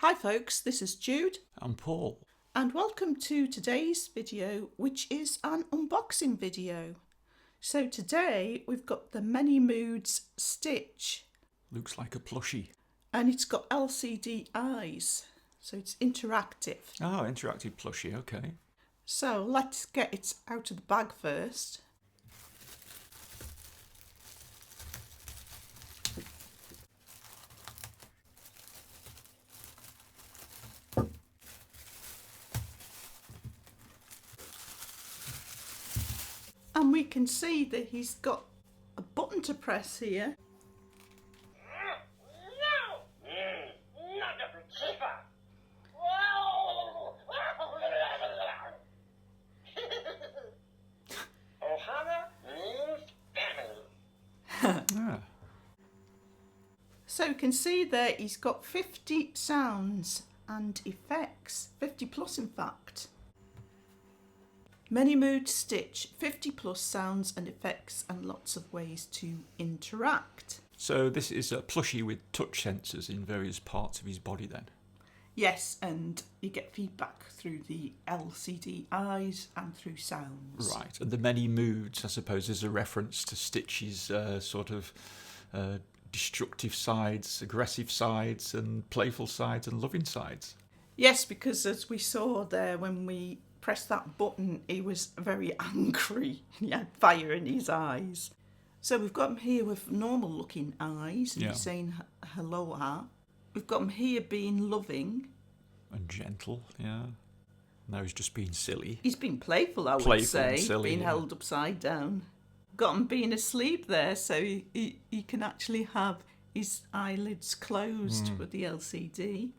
Hi folks, this is Jude. I'm Paul. And welcome to today's video, which is an unboxing video. So today we've got the Many Moods Stitch. Looks like a plushie. And it's got LCD eyes, so it's interactive. Oh, interactive plushie, okay. So let's get it out of the bag first. And we can see that he's got a button to press here. Yeah. So you can see there he's got 50 sounds and effects, 50 plus in fact. Many Mood Stitch, 50 plus sounds and effects and lots of ways to interact. So this is a plushie with touch sensors in various parts of his body then? Yes, and you get feedback through the LCD eyes and through sounds. Right, and the many moods, I suppose, is a reference to Stitch's destructive sides, aggressive sides, and playful sides and loving sides. Yes, because as we saw there when we pressed that button, he was very angry. He had fire in his eyes. So we've got him here with normal looking eyes and he's saying hello. We've got him here being loving. And gentle, yeah. Now he's just being silly. He's been playful, I would say, silly, being held upside down. Got him being asleep there, so he can actually have his eyelids closed with the LCD.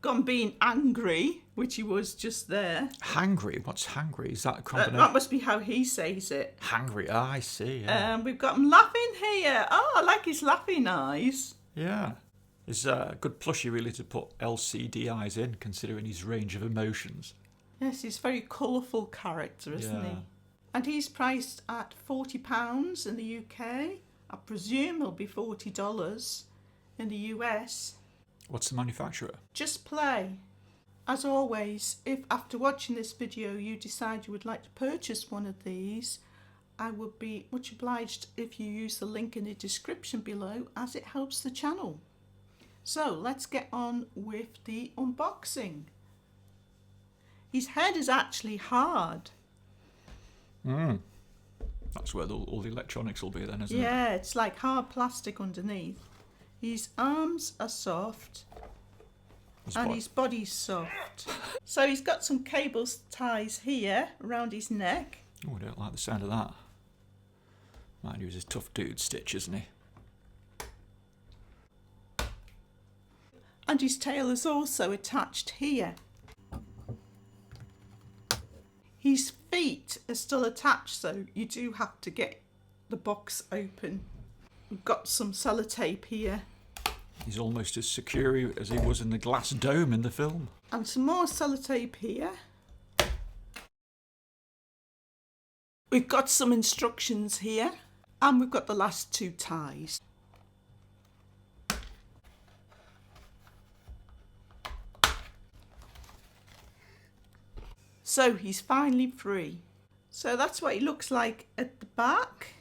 Got him being angry, which he was just there. Hangry? What's hangry? Is that a combination? That must be how he says it. Hangry, I see, yeah. We've got him laughing here. Oh, I like his laughing eyes. Yeah. It's a good plushie really to put LCD eyes in, considering his range of emotions. Yes, he's a very colourful character, isn't he? And he's priced at £40 in the UK. I presume it'll be $40 in the US. What's the manufacturer? Just Play. As always, if after watching this video you decide you would like to purchase one of these, I would be much obliged if you use the link in the description below, as it helps the channel. So let's get on with the unboxing. His head is actually hard. That's where all the electronics will be then, isn't it? Yeah, it's like hard plastic underneath. His arms are soft and his body's soft. So he's got some cable ties here around his neck. Oh, I don't like the sound of that. Mind you, he's a tough dude, Stitch, isn't he? And his tail is also attached here. His feet are still attached, so you do have to get the box open. We've got some sellotape here. He's almost as secure as he was in the glass dome in the film. And some more sellotape here. We've got some instructions here. And we've got the last two ties. So he's finally free. So that's what he looks like at the back.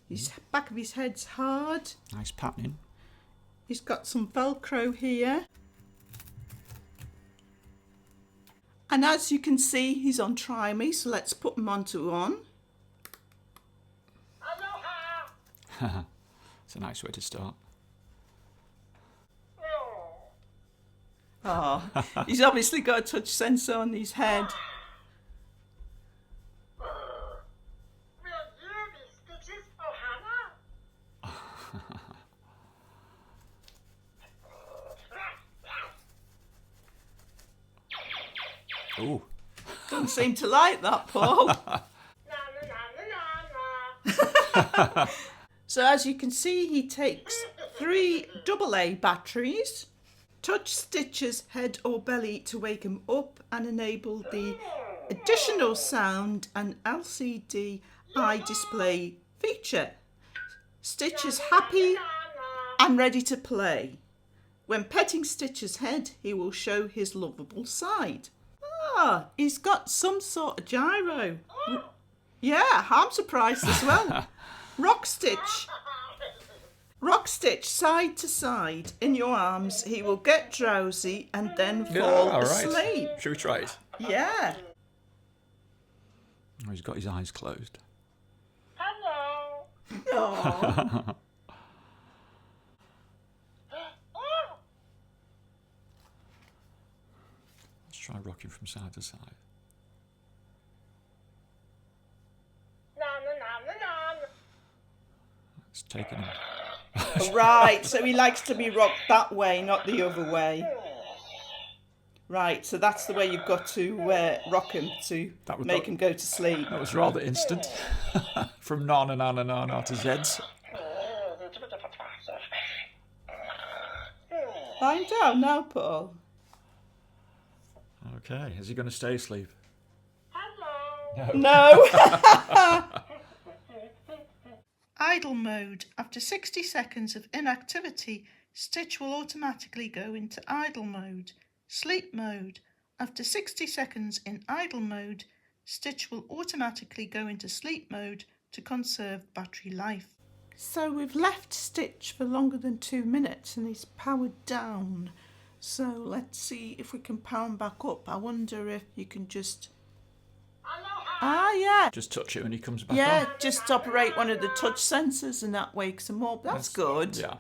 His back of his head's hard. Nice patterning. He's got some Velcro here. And as you can see, he's on Try Me, so let's put him onto on. It's a nice way to start. Oh, he's obviously got a touch sensor on his head. Oh. Doesn't seem to like that, Paul. So as you can see, he takes 3 AA batteries. Touch Stitch's head or belly to wake him up and enable the additional sound and LCD eye display feature. Stitch is happy and ready to play. When petting Stitch's head, he will show his lovable side. Ah, he's got some sort of gyro. Yeah, I'm surprised as well. Rock Stitch, side to side in your arms. He will get drowsy and then fall asleep. Should we try it? Yeah. Oh, he's got his eyes closed. Hello. Aww. Let's try rocking from side to side. It's taken him. Right, so he likes to be rocked that way, not the other way. Right, so that's the way you've got to rock him to make him go to sleep. That was rather instant. From na to Zeds. Lying down now, Paul. Okay, is he going to stay asleep? Hello. No. Idle mode. After 60 seconds of inactivity, Stitch will automatically go into idle mode. Sleep mode. After 60 seconds in idle mode, Stitch will automatically go into sleep mode to conserve battery life. So we've left Stitch for longer than 2 minutes and he's powered down. So let's see if we can power him back up. I wonder if you can just... yeah. Just touch it when he comes back Yeah, on. just operate one of the touch sensors and that wakes him up. That's good. Yeah.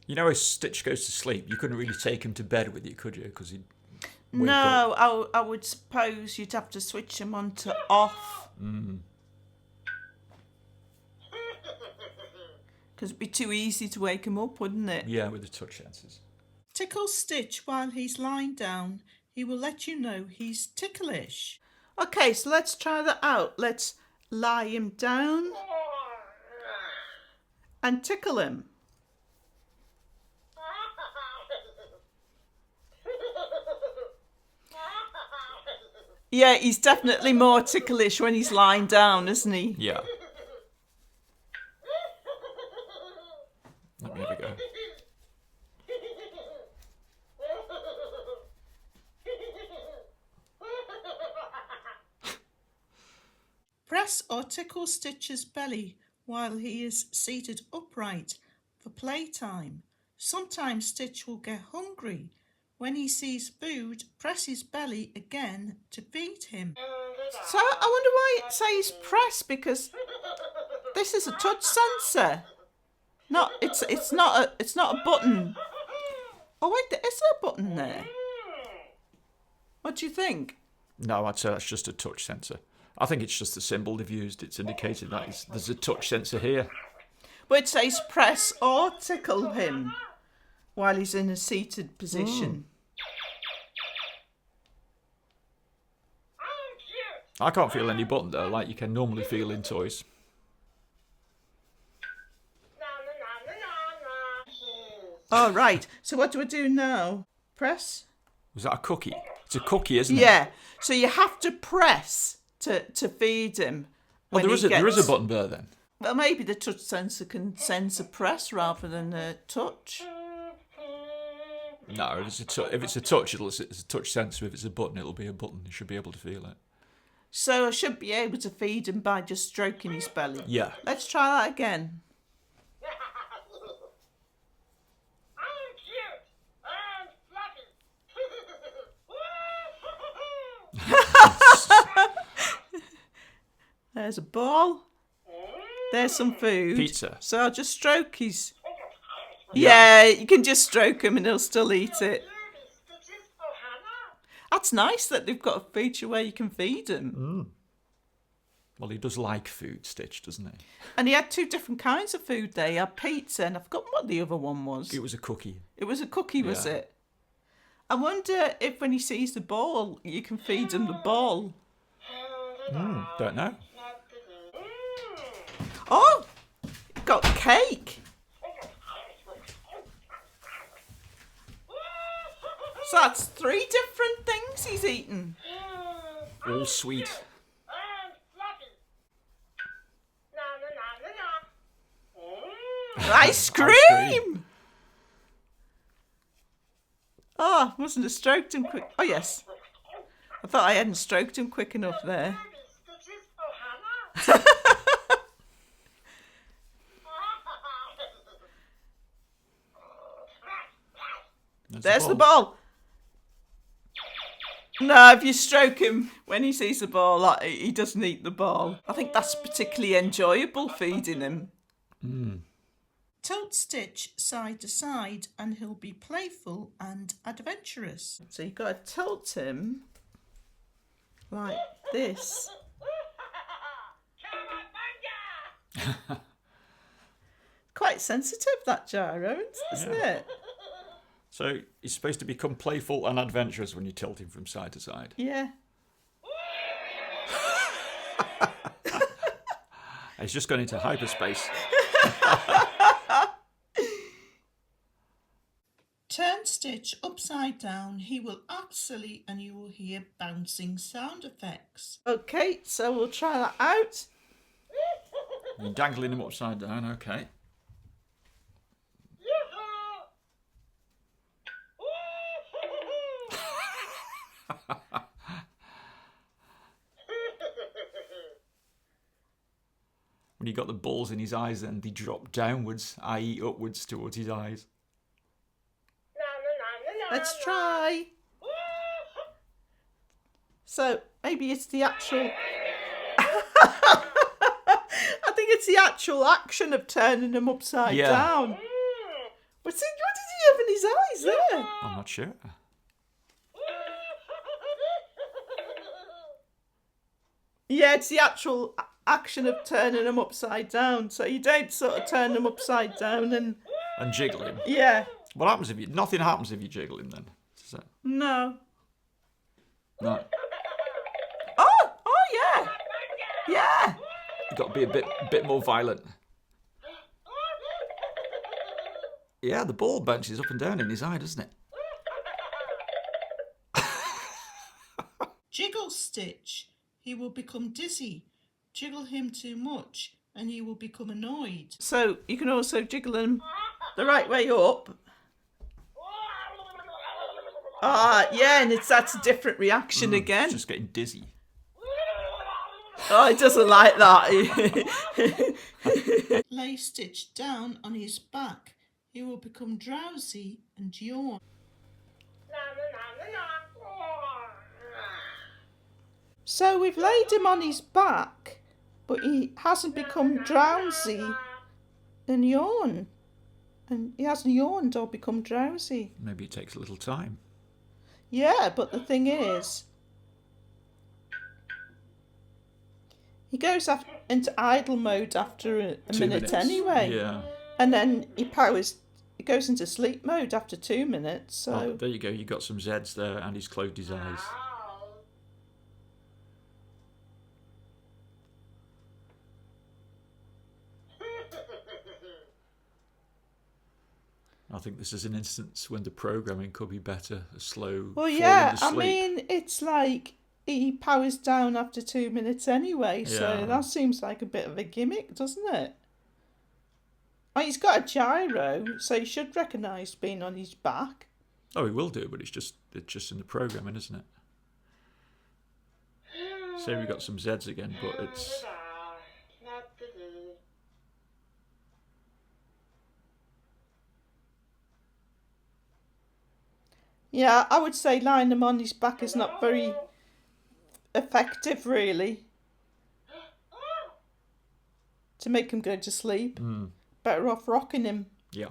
You know, as Stitch goes to sleep, you couldn't really take him to bed with you, could you? Because he'd wake up. No, I would suppose you'd have to switch him on to off. Because it'd be too easy to wake him up, wouldn't it? Yeah, with the touch sensors. Tickle Stitch while he's lying down. He will let you know he's ticklish. Okay, so let's try that out. Let's lie him down and tickle him. Yeah, he's definitely more ticklish when he's lying down, isn't he? Yeah. Let me have a go. Press or tickle Stitch's belly while he is seated upright for playtime. Sometimes Stitch will get hungry. When he sees food, press his belly again to feed him. So I wonder why it says press, because this is a touch sensor. It's not a button. Oh wait, is there a button there? What do you think? No, I'd say that's just a touch sensor. I think it's just the symbol they've used. It's indicated that there's a touch sensor here. But it says press or tickle him while he's in a seated position. I can't feel any button though, like you can normally feel in toys. Oh, right. So what do I do now? Press? Was that a cookie? It's a cookie, isn't it? Yeah. So you have to press to feed him. Well, there is a button there then. Well, maybe the touch sensor can sense a press rather than a touch. No, if it's a touch, it's a touch sensor. If it's a button, it'll be a button. You should be able to feel it. So I should be able to feed him by just stroking his belly. Yeah. Let's try that again. I'm cute and fluffy. There's a ball. There's some food. Pizza. So I'll just stroke his... Yeah, you can just stroke him and he'll still eat it. That's nice that they've got a feature where you can feed him. Well, he does like food, Stitch, doesn't he? And he had 2 different kinds of food there. He had pizza and I've forgotten what the other one was. It was a cookie. It was a cookie, was Yeah. it? I wonder if when he sees the ball, you can feed him the ball. Don't know. Oh, got cake. So that's 3 different things he's eaten. All sweet. And fluffy. Ice cream! cream. Oh, I mustn't have stroked him quick. Oh, yes. I thought I hadn't stroked him quick enough there. Stitches for Hannah. There's the ball. No, if you stroke him when he sees the ball, he doesn't eat the ball. I think that's particularly enjoyable, feeding him. Tilt Stitch side to side and he'll be playful and adventurous. So you've got to tilt him like this. Quite sensitive, that gyro, isn't it? So he's supposed to become playful and adventurous when you tilt him from side to side. Yeah. He's just gone into hyperspace. Turn Stitch upside down, he will act silly and you will hear bouncing sound effects. Okay, so we'll try that out. You're dangling him upside down, okay. When he got the balls in his eyes, then they dropped downwards, i.e. upwards towards his eyes. Let's try. So maybe it's the actual... I think it's the actual action of turning him upside down. But see, what did he have in his eyes there? I'm not sure. Yeah, it's the actual action of turning him upside down. So you don't sort of turn him upside down and jiggle him. Yeah. What happens if you... Nothing happens if you jiggle him then. Is that... No. No. Oh, yeah. Yeah. You've got to be a bit more violent. Yeah, the ball bounces up and down in his eye, doesn't it? Jiggle Stitch. He will become dizzy. Jiggle him too much and he will become annoyed. So you can also jiggle him the right way up. Yeah, and that's a different reaction again. It's just getting dizzy. Oh, he doesn't like that. Lay Stitch down on his back. He will become drowsy and yawn. So we've laid him on his back, but he hasn't become drowsy and yawn. And he hasn't yawned or become drowsy. Maybe it takes a little time. Yeah, but the thing is, he goes into idle mode after a 2 minute minutes. anyway. Yeah. And then he goes into sleep mode after 2 minutes. So Oh, there you go. You got some Zs there, and he's closed his eyes. I think this is an instance when the programming could be better. A slow. well, fall yeah. into I sleep. mean, it's like he powers down after 2 minutes anyway. So Yeah. that seems like a bit of a gimmick, doesn't it? Oh, he's got a gyro, so he should recognise being on his back. Oh, he will do, but it's just in the programming, isn't it? Say we got some Zs again, but it's. Yeah, I would say lying him on his back is not very effective, really, to make him go to sleep. Better off rocking him. Yeah.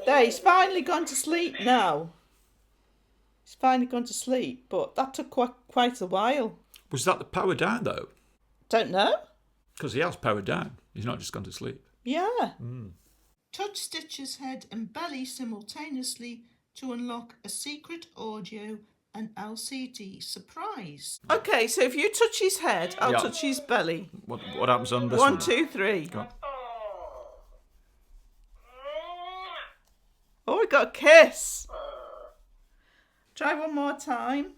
There, he's finally gone to sleep now. He's finally gone to sleep, but that took quite a while. Was that the power down, though? Don't know. Because he has powered down. He's not just gone to sleep. Yeah. Touch Stitch's head and belly simultaneously to unlock a secret audio and LCD surprise. Okay, so if you touch his head, I'll Yeah. touch his belly. What happens on this 1, one? 2, 3. Go on. Oh, we got a kiss. Try one more time.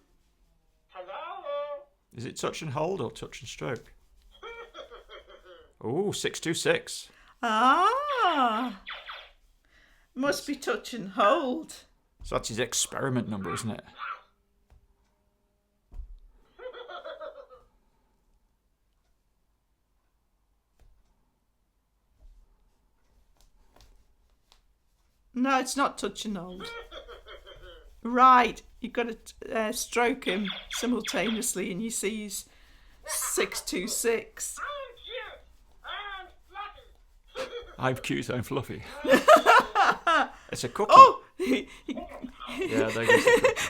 Hello. Is it touch and hold or touch and stroke? Oh, 626. Ah. Must be touch and hold. So that's his experiment number, isn't it? No, it's not touch and hold. Right, you've got to stroke him simultaneously and you see he's 626. I'm cute and fluffy. I'm cute, I'm fluffy. It's a cookie. Oh! Yeah, there goes the cookie.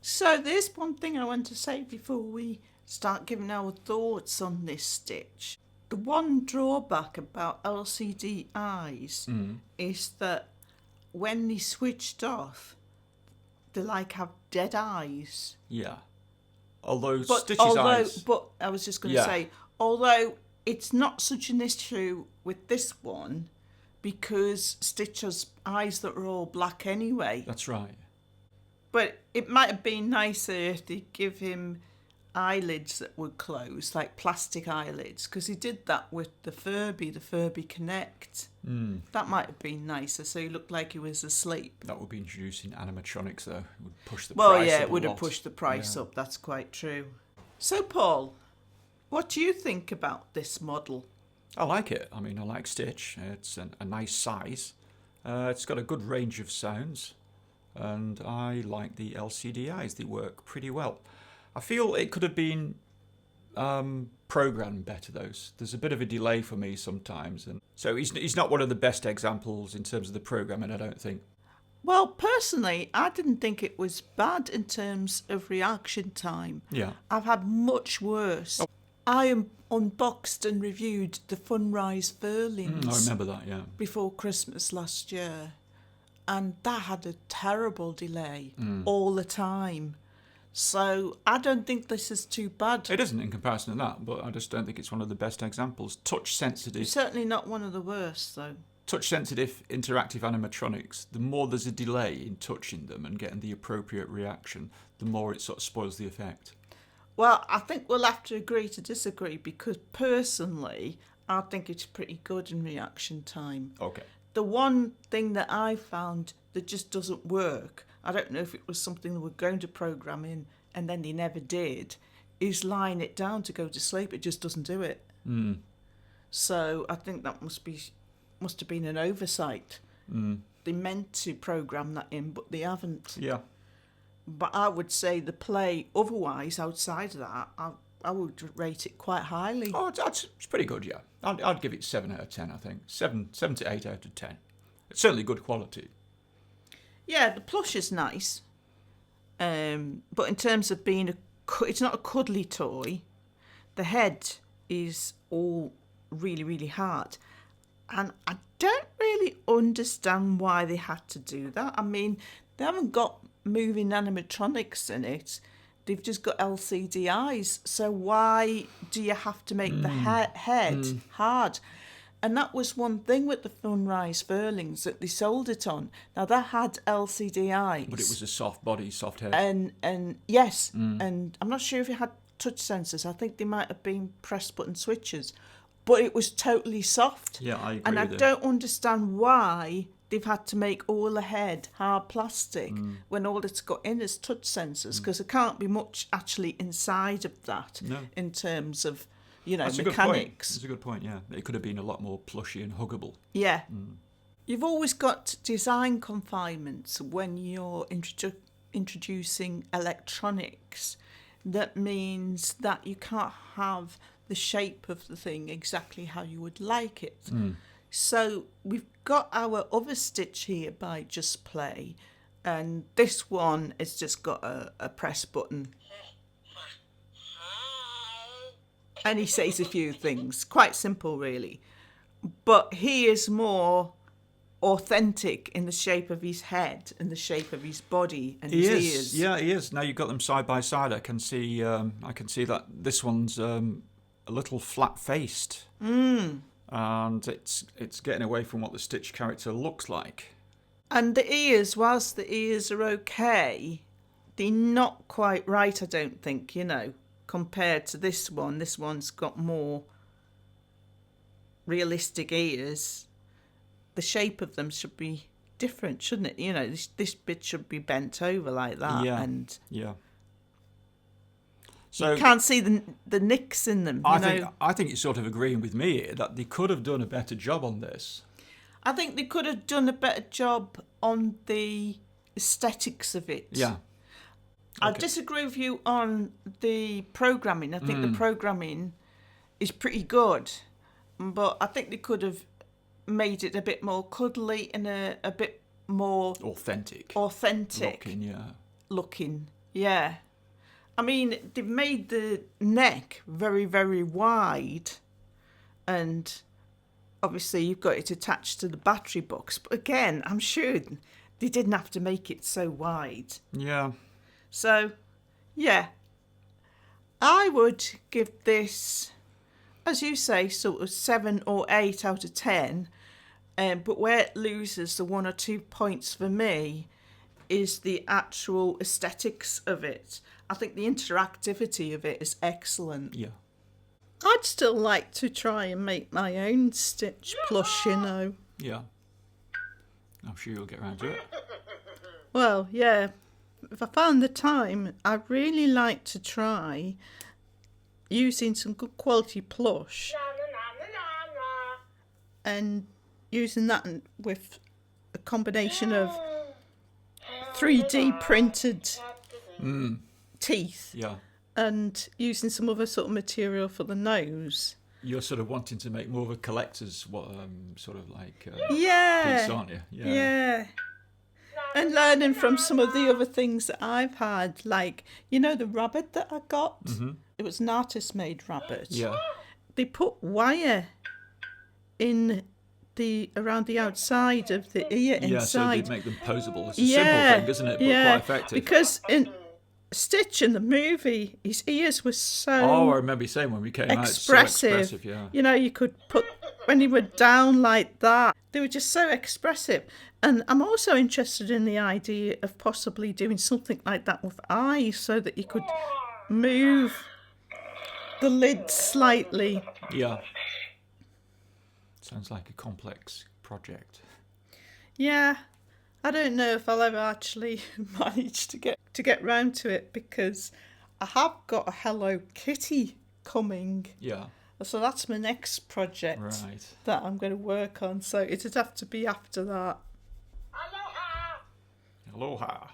So there's one thing I want to say before we start giving our thoughts on this stitch. The one drawback about LCD eyes is that when they switched off, they like have dead eyes. Yeah. Although But Stitch's eyes... but I was just going to Yeah. say, although it's not such an issue with this one, because Stitch has eyes that are all black anyway. That's right. But it might have been nicer if they give him eyelids that would close, like plastic eyelids, because he did that with the Furby Connect. That might have been nicer, so he looked like he was asleep. That would be introducing animatronics, though. It would push the Well, price yeah, up it would a have lot. pushed the price Yeah. up, that's quite true. So, Paul, what do you think about this model? I like it. I mean, I like Stitch. It's a nice size. It's got a good range of sounds. And I like the LCD eyes. They work pretty well. I feel it could have been programmed better, though. There's a bit of a delay for me sometimes. And so he's not one of the best examples in terms of the programming, I don't think. Well, personally, I didn't think it was bad in terms of reaction time. Yeah. I've had much worse. I unboxed and reviewed the Funrise Furlings I remember that, yeah. before Christmas last year, and that had a terrible delay all the time. So I don't think this is too bad. It isn't in comparison to that, but I just don't think it's one of the best examples. Touch sensitive. It's certainly not one of the worst, though. Touch-sensitive interactive animatronics, the more there's a delay in touching them and getting the appropriate reaction, the more it sort of spoils the effect. Well, I think we'll have to agree to disagree, because personally, I think it's pretty good in reaction time. Okay. The one thing that I found that just doesn't work, I don't know if it was something they were going to program in and then they never did, is lying it down to go to sleep. It just doesn't do it. So I think that must have been an oversight. They meant to program that in, but they haven't. Yeah. But I would say the play otherwise, outside of that, I would rate it quite highly. Oh, it's pretty good, yeah. I'd give it 7 out of 10, I think. 7 to 8 out of 10. It's certainly good quality. Yeah, the plush is nice. But in terms of being it's not a cuddly toy. The head is all really, really hard. And I don't really understand why they had to do that. I mean, they haven't got moving animatronics in it. They've just got LCD eyes. So why do you have to make the head hard? And that was one thing with the Funrise Furlings that they sold it on. Now, that had LCD eyes. But it was a soft body, soft head. And yes, and I'm not sure if it had touch sensors. I think they might have been press button switches. But it was totally soft. Yeah, I agree And I with don't understand why they've had to make all the head hard plastic when all it's got in is touch sensors, because there can't be much actually inside of that in terms of, That's mechanics. That's a good point, yeah. It could have been a lot more plushy and huggable. Yeah. You've always got design confinements when you're introducing electronics. That means that you can't have the shape of the thing exactly how you would like it. So we've got our other Stitch here by Just Play, and this one has just got a press button. And he says a few things, quite simple really. But he is more authentic in the shape of his head and the shape of his body and his ears. Yeah, he is. Now you've got them side by side. I can see that this one's a little flat-faced. And it's getting away from what the Stitch character looks like. And the ears, whilst the ears are okay, they're not quite right, I don't think, compared to this one. This one's got more realistic ears. the shape of them should be different, shouldn't it? You know, this bit should be bent over like that, Yeah. and Yeah. So you can't see the nicks in them. I think you're sort of agreeing with me here that they could have done a better job on this. I think they could have done a better job on the aesthetics of it. Yeah. I Okay. disagree with you on the programming. I think the programming is pretty good, but I think they could have made it a bit more cuddly and a bit more Authentic. looking. Yeah. I mean, they've made the neck very, very wide, and obviously you've got it attached to the battery box. But again, I'm sure they didn't have to make it so wide. Yeah. So, yeah, I would give this, as you say, sort of 7 or 8 out of 10. But where it loses the 1 or 2 points for me is the actual aesthetics of it. I think the interactivity of it is excellent. Yeah. I'd still like to try and make my own Stitch plush, you know. Yeah. I'm sure you'll get around to it. Well, yeah. If I found the time, I'd really like to try using some good quality plush and using that with a combination of 3D printed teeth Yeah. and using some other sort of material for the nose. You're sort of wanting to make more of a collector's sort of like Yeah. piece, aren't you? Yeah. And learning from some of the other things that I've had, like, you know, the rabbit that I got? Mm-hmm. It was an artist-made rabbit. Yeah. They put wire in around the outside of the ear Yeah, so they inside. make them posable. It's a simple thing, isn't it? But quite effective. Because in Stitch in the movie, his ears were so Oh, I remember you saying when we came out, it's so expressive. expressive, yeah. You know, you could put, when he were down like that, they were just so expressive. And I'm also interested in the idea of possibly doing something like that with eyes so that you could move the lid slightly. Yeah. Sounds like a complex project. Yeah, I don't know if I'll ever actually manage to get round to it, because I have got a Hello Kitty coming. Yeah. So that's my next project Right. that I'm going to work on. So it'd have to be after that. Aloha.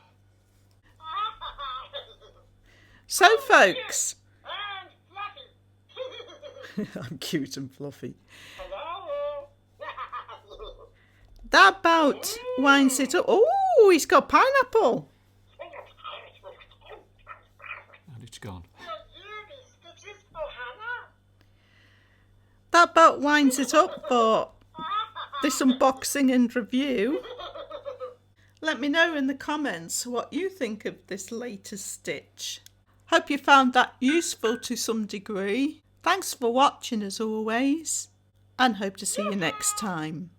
So, folks, I'm cute and fluffy. That about winds it up. Oh, he's got pineapple. And it's gone. That about winds it up for this unboxing and review. Let me know in the comments what you think of this latest Stitch. Hope you found that useful to some degree. Thanks for watching as always, and hope to see you next time.